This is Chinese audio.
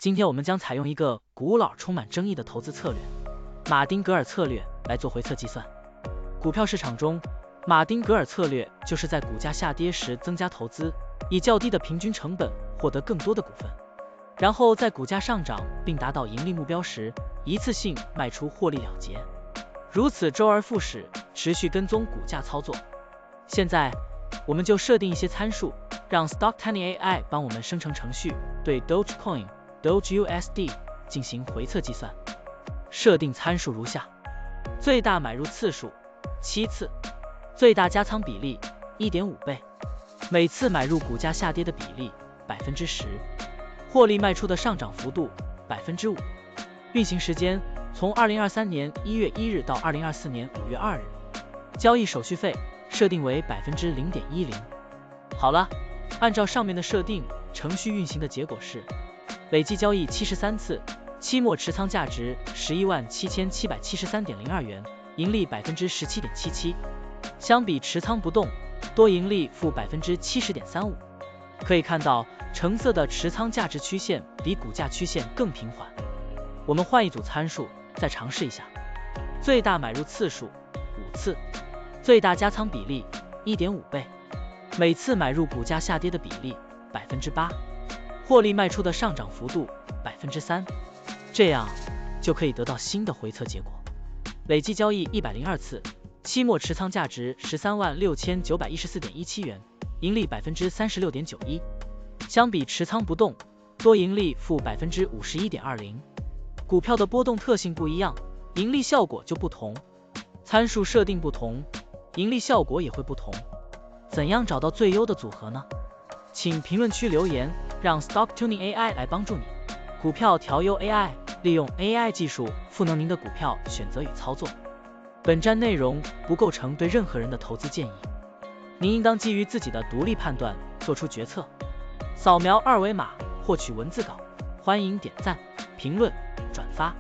今天我们将采用一个古老、充满争议的投资策略——马丁格尔策略来做回测计算。股票市场中，马丁格尔策略就是在股价下跌时增加投资，以较低的平均成本获得更多的股份，然后在股价上涨并达到盈利目标时，一次性卖出获利了结。如此周而复始，持续跟踪股价操作。现在，我们就设定一些参数，让 Stocktiny AI 帮我们生成程序，对 Dogecoin、Doge USD 进行回测计算。设定参数如下：最大买入次数7次，最大加仓比例 1.5 倍，每次买入股价下跌的比例 10%， 获利卖出的上涨幅度 5%。运行时间从2023年1月1日到2024年5月2日。交易手续费设定为 0.10%。好了，按照上面的设定，程序运行的结果是累计交易73次，期末持仓价值117773.02元，盈利 17.77%。相比持仓不动，多盈利负 70.35%。可以看到，橙色的持仓价值曲线比股价曲线更平缓。我们换一组参数，再尝试一下。最大买入次数5次，最大加仓比例 1.5 倍，每次买入股价下跌的比例 8%， 获利卖出的上涨幅度 3%， 这样就可以得到新的回测结果。累计交易102次，期末持仓价值136914.17元，盈利 36.91%。相比持仓不动，多盈利负 51.20%。股票的波动特性不一样，盈利效果就不同。参数设定不同，盈利效果也会不同。怎样找到最优的组合呢？请评论区留言，让 Stocktiny AI 来帮助你。股票调优 AI， 利用 AI 技术赋能您的股票选择与操作。本站内容不构成对任何人的投资建议，您应当基于自己的独立判断做出决策。扫描二维码获取文字稿，欢迎点赞、评论、转发。